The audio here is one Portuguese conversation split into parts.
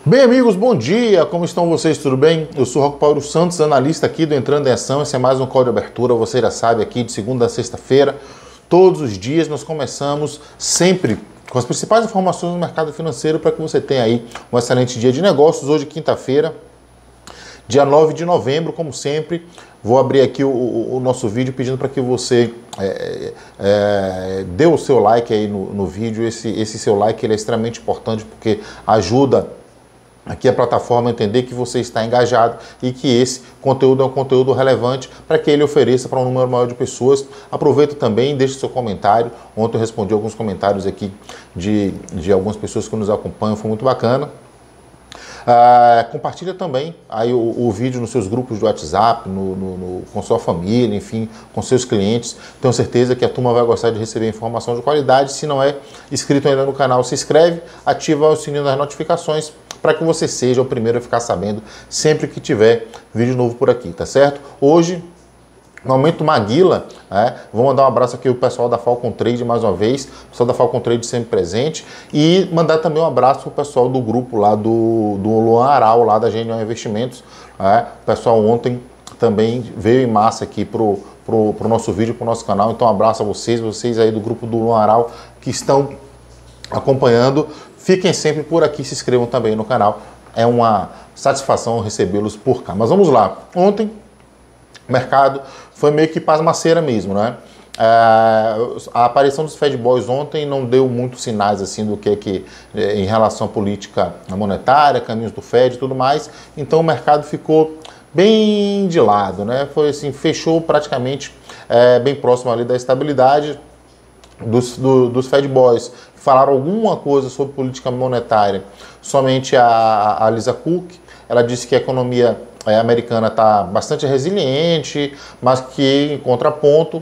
Bem, amigos, bom dia, como estão vocês, tudo bem? Eu sou Roque Paulo Santos, analista aqui do Entrando em Ação. Esse é mais um call de abertura, você já sabe, aqui de segunda a sexta-feira, todos os dias nós começamos sempre com as principais informações do mercado financeiro para que você tenha aí um excelente dia de negócios. Hoje, quinta-feira, dia 9 de novembro, como sempre, vou abrir aqui o nosso vídeo pedindo para que você dê o seu like aí no vídeo. Esse seu like ele é extremamente importante porque ajuda aqui a plataforma a entender que você está engajado e que esse conteúdo é um conteúdo relevante para que ele ofereça para um número maior de pessoas. Aproveita também, deixe seu comentário. Ontem eu respondi alguns comentários aqui de algumas pessoas que nos acompanham, foi muito bacana. Compartilha também aí o vídeo nos seus grupos de WhatsApp, com sua família, enfim, com seus clientes. Tenho certeza que a turma vai gostar de receber informação de qualidade. Se não é inscrito ainda no canal, se inscreve, ativa o sininho das notificações para que você seja o primeiro a ficar sabendo sempre que tiver vídeo novo por aqui, tá certo? Hoje, no Momento Maguila, vou mandar um abraço aqui ao pessoal da Falcon Trade mais uma vez, o pessoal da Falcon Trade sempre presente, e mandar também um abraço para o pessoal do grupo lá do Luan Aral, lá da Genial Investimentos. O pessoal ontem também veio em massa aqui pro nosso vídeo, pro nosso canal, então um abraço a vocês aí do grupo do Luan Aral que estão acompanhando. Fiquem sempre por aqui, se inscrevam também no canal, é uma satisfação recebê-los por cá. Mas vamos lá, ontem o mercado foi meio que pasmaceira mesmo, né? A aparição dos Fed Boys ontem não deu muitos sinais assim do que em relação à política monetária, caminhos do Fed e tudo mais. Então o mercado ficou bem de lado, né? Foi assim, fechou praticamente bem próximo ali da estabilidade dos Fed Boys. Falaram alguma coisa sobre política monetária. Somente a Lisa Cook, ela disse que a economia americana está bastante resiliente, mas que, em contraponto,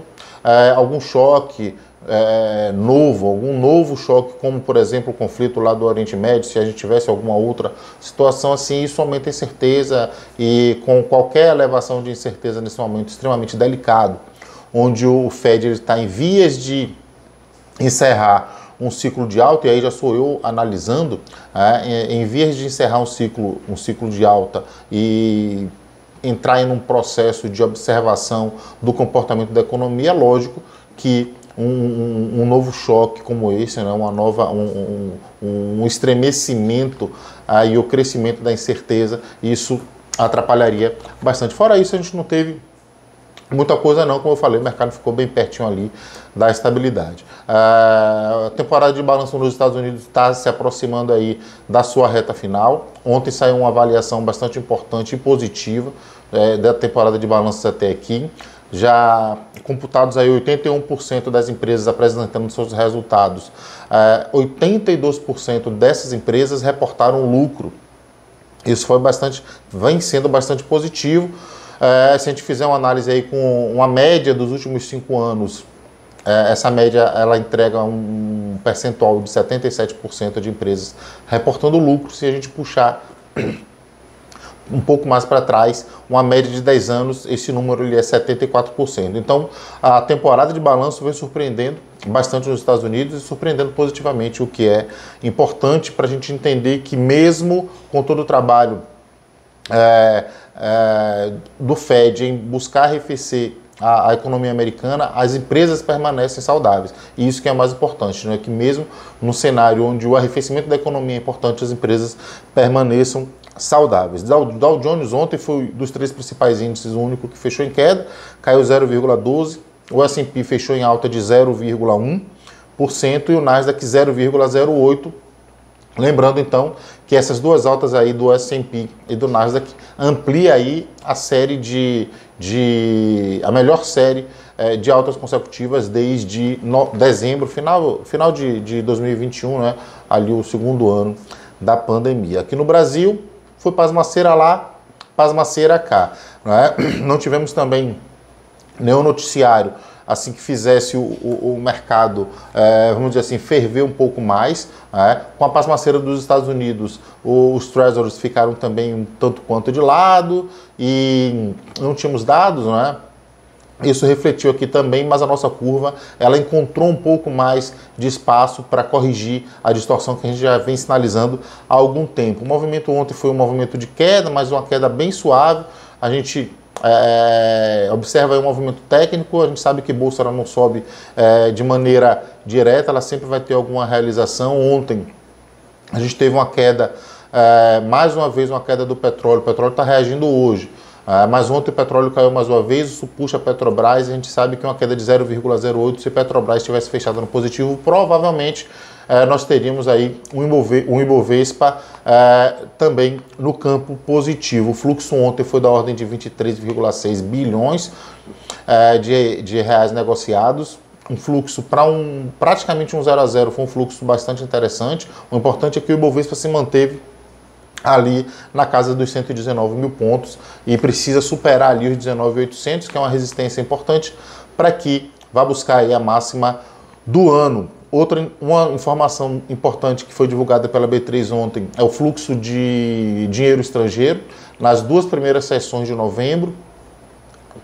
algum choque algum novo choque, como, por exemplo, o conflito lá do Oriente Médio, se a gente tivesse alguma outra situação assim, isso aumenta a incerteza, e com qualquer elevação de incerteza nesse momento extremamente delicado, onde o Fed está em vias de encerrar um ciclo de alta, e aí já sou eu analisando, em vez de encerrar um ciclo de alta e entrar em um processo de observação do comportamento da economia, é lógico que um novo choque como esse, né, um estremecimento e o crescimento da incerteza, isso atrapalharia bastante. Fora isso, a gente não teve muita coisa não, como eu falei, o mercado ficou bem pertinho ali da estabilidade. A temporada de balanço nos Estados Unidos está se aproximando aí da sua reta final. Ontem saiu uma avaliação bastante importante e positiva da temporada de balanços até aqui. Já computados aí 81% das empresas apresentando seus resultados. 82% dessas empresas reportaram lucro. Isso vem sendo bastante positivo. Se a gente fizer uma análise aí com uma média dos últimos 5 anos, essa média ela entrega um percentual de 77% de empresas reportando lucro. Se a gente puxar um pouco mais para trás, uma média de 10 anos, esse número ele é 74%. Então, a temporada de balanço vem surpreendendo bastante nos Estados Unidos e surpreendendo positivamente, o que é importante para a gente entender que mesmo com todo o trabalho do Fed em buscar arrefecer a economia americana, as empresas permanecem saudáveis. E isso que é mais importante, né? Que mesmo no cenário onde o arrefecimento da economia é importante, as empresas permaneçam saudáveis. Dow Jones ontem foi dos 3 principais índices o único que fechou em queda, caiu 0,12%, o S&P fechou em alta de 0,1% e o Nasdaq 0,08%. Lembrando então que essas duas altas aí do S&P e do Nasdaq amplia aí a série a melhor série de altas consecutivas desde dezembro, final de 2021, né? Ali o segundo ano da pandemia. Aqui no Brasil foi pasmaceira lá, pasmaceira cá, né? Não tivemos também nenhum noticiário assim que fizesse o mercado, vamos dizer assim, ferver um pouco mais. Com a pasmaceira dos Estados Unidos, os Treasuries ficaram também um tanto quanto de lado e não tínhamos dados, né? Isso refletiu aqui também, mas a nossa curva ela encontrou um pouco mais de espaço para corrigir a distorção que a gente já vem sinalizando há algum tempo. O movimento ontem foi um movimento de queda, mas uma queda bem suave. A gente observa aí um movimento técnico, a gente sabe que bolsa ela não sobe de maneira direta, ela sempre vai ter alguma realização. Ontem a gente teve uma queda, mais uma vez uma queda do petróleo, o petróleo está reagindo hoje. Mas ontem o petróleo caiu mais uma vez, isso puxa a Petrobras, a gente sabe que uma queda de 0,08, se a Petrobras tivesse fechado no positivo, provavelmente nós teríamos aí um Ibovespa também no campo positivo. O fluxo ontem foi da ordem de 23,6 bilhões de reais negociados, um fluxo para praticamente um 0 a 0, foi um fluxo bastante interessante. O importante é que o Ibovespa se manteve ali na casa dos 119 mil pontos e precisa superar ali os 19.800, que é uma resistência importante para que vá buscar aí a máxima do ano. Uma informação importante que foi divulgada pela B3 ontem é o fluxo de dinheiro estrangeiro nas duas primeiras sessões de novembro,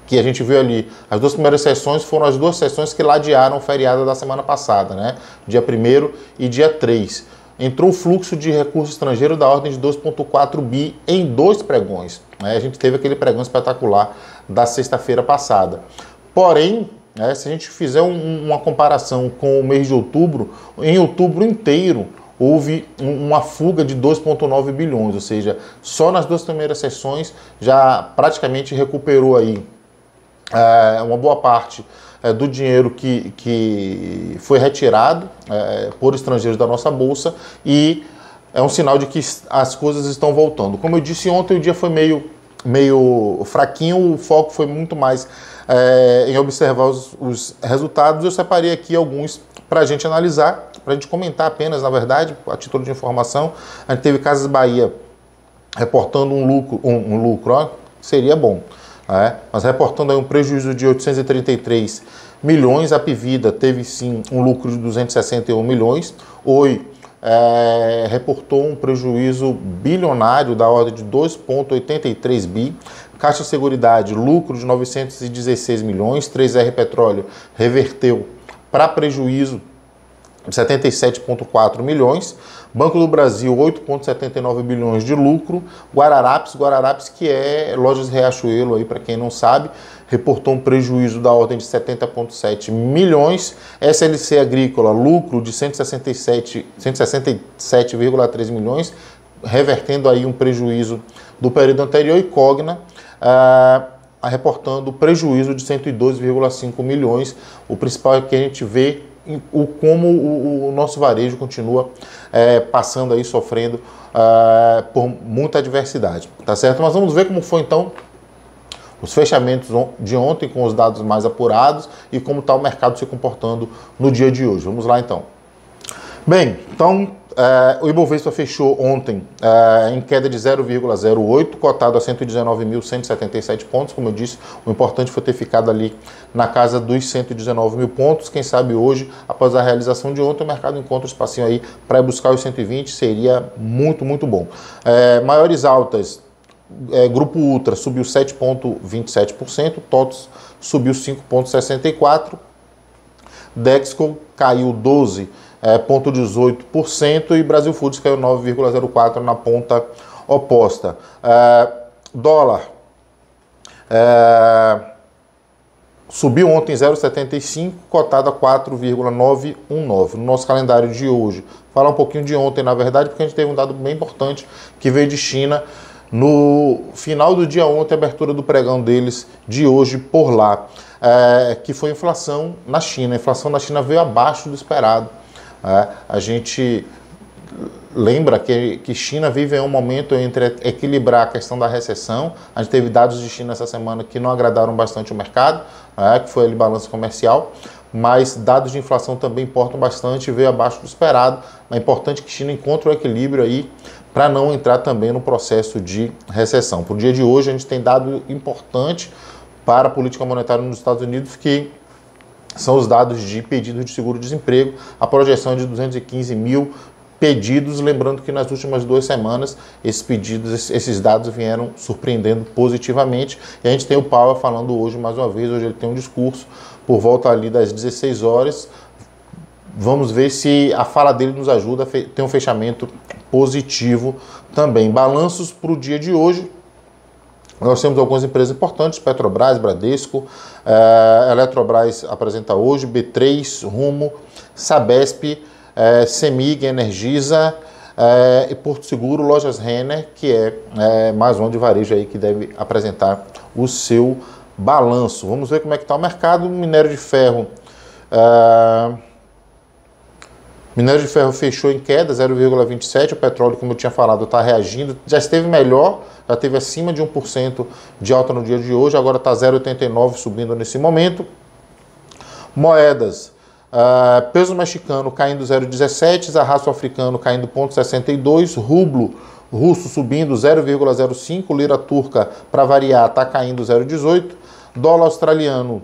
que a gente viu ali. As duas primeiras sessões foram as duas sessões que ladearam o feriado da semana passada, né? Dia 1º e dia 3. Entrou o fluxo de recurso estrangeiro da ordem de 2,4 bi em 2 pregões. A gente teve aquele pregão espetacular da sexta-feira passada. Porém, se a gente fizer uma comparação com o mês de outubro, em outubro inteiro houve uma fuga de 2,9 bilhões, ou seja, só nas duas primeiras sessões já praticamente recuperou aí uma boa parte do dinheiro que foi retirado por estrangeiros da nossa bolsa, e é um sinal de que as coisas estão voltando. Como eu disse ontem, o dia foi meio fraquinho, o foco foi muito mais em observar os resultados. Eu separei aqui alguns para a gente analisar, para a gente comentar apenas, na verdade, a título de informação. A gente teve Casas Bahia reportando um lucro, seria bom. Mas reportando aí um prejuízo de 833 milhões, a Apivida teve sim um lucro de 261 milhões, Oi reportou um prejuízo bilionário da ordem de 2,83 bi, Caixa Seguridade, lucro de 916 milhões, 3R Petróleo reverteu para prejuízo de 77,4 milhões, Banco do Brasil, 8,79 bilhões de lucro, Guararapes que é Lojas Riachuelo, aí para quem não sabe, reportou um prejuízo da ordem de 70,7 milhões, SLC Agrícola, lucro de 167,3 milhões, revertendo aí um prejuízo do período anterior, e Cogna, reportando prejuízo de 102,5 milhões. O principal é que a gente vê como o nosso varejo continua passando aí, sofrendo por muita adversidade, tá certo? Mas vamos ver como foi então os fechamentos de ontem com os dados mais apurados e como está o mercado se comportando no dia de hoje. Vamos lá então. Bem, então o Ibovespa fechou ontem em queda de 0,08, cotado a 119.177 pontos. Como eu disse, o importante foi ter ficado ali na casa dos 119 mil pontos. Quem sabe hoje, após a realização de ontem, o mercado encontra um espacinho aí para buscar os 120, seria muito, muito bom. Maiores altas, Grupo Ultra subiu 7,27%, TOTS subiu 5,64%, Dexco caiu 12,18% e Brasil Foods caiu 9,04% na ponta oposta. Dólar subiu ontem 0,75, cotado a 4,919. No nosso calendário de hoje, falar um pouquinho de ontem, na verdade, porque a gente teve um dado bem importante que veio de China. No final do dia ontem, a abertura do pregão deles de hoje por lá, que foi inflação na China. A inflação na China veio abaixo do esperado. A gente lembra que China vive um momento entre equilibrar a questão da recessão. A gente teve dados de China essa semana que não agradaram bastante o mercado, que foi ali balanço comercial, mas dados de inflação também importam bastante, veio abaixo do esperado. É importante que China encontre o equilíbrio aí para não entrar também no processo de recessão. Para o dia de hoje, a gente tem dado importante para a política monetária nos Estados Unidos, que são os dados de pedido de seguro-desemprego. A projeção é de 215 mil pedidos, lembrando que nas últimas 2 semanas esses pedidos, esses dados vieram surpreendendo positivamente, e a gente tem o Powell falando hoje mais uma vez. Hoje ele tem um discurso por volta ali das 16 horas, vamos ver se a fala dele nos ajuda a ter um fechamento positivo também. Balanços para o dia de hoje, nós temos algumas empresas importantes: Petrobras, Bradesco, Eletrobras apresenta hoje, B3, Rumo, Sabesp, Semig, Energisa e Porto Seguro, Lojas Renner, que é mais um de varejo aí que deve apresentar o seu balanço. Vamos ver como é que está o mercado. Minério de ferro. Minério de ferro fechou em queda, 0,27%. O petróleo, como eu tinha falado, está reagindo. Já esteve melhor, já esteve acima de 1% de alta no dia de hoje. Agora está 0,89% subindo nesse momento. Moedas. Peso mexicano caindo 0,17%. Zarraço africano caindo 0,62%. Rublo russo subindo 0,05%. Lira turca, para variar, está caindo 0,18%. Dólar australiano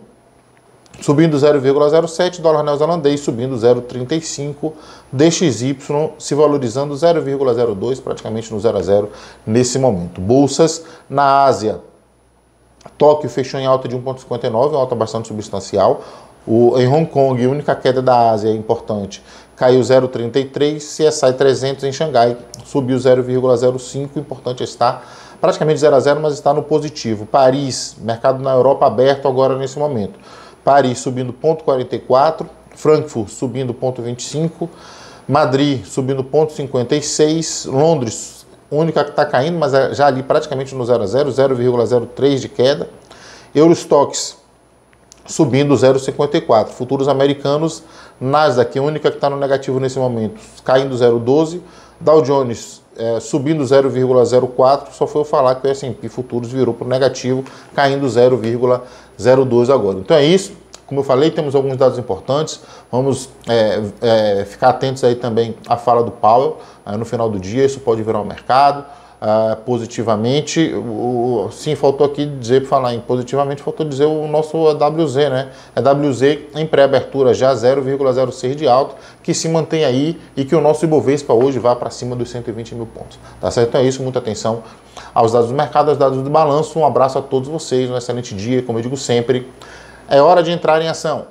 subindo 0,07%, dólar neozelandês subindo 0,35%, DXY se valorizando 0,02%, praticamente no 0 a 0 nesse momento. Bolsas na Ásia, Tóquio fechou em alta de 1,59%, uma alta bastante substancial. Em Hong Kong, a única queda da Ásia importante, caiu 0,33%, CSI 300 em Xangai subiu 0,05%, importante está praticamente 0 a 0, mas está no positivo. Paris, mercado na Europa aberto agora nesse momento. Paris subindo 0,44%, Frankfurt subindo 0,25%, Madrid subindo 0,56%, Londres, única que está caindo, mas já ali praticamente no 0 a 0, 0,03% de queda. Eurostoxx subindo 0,54%. Futuros americanos, Nasdaq, a única que está no negativo nesse momento, caindo 0,12%. Dow Jones subindo 0,04%. Só foi eu falar que o S&P Futuros virou para o negativo, caindo 0,02% agora. Então é isso. Como eu falei, temos alguns dados importantes. Vamos ficar atentos aí também à fala do Powell no final do dia. Isso pode virar um mercado positivamente. Sim, faltou aqui dizer, para falar em positivamente, faltou dizer o nosso AWZ, né? AWZ em pré-abertura já 0,06 de alta, que se mantém aí, e que o nosso Ibovespa hoje vai para cima dos 120 mil pontos. Tá certo? Então é isso, muita atenção aos dados do mercado, aos dados do balanço. Um abraço a todos vocês, um excelente dia. Como eu digo sempre, é hora de entrar em ação.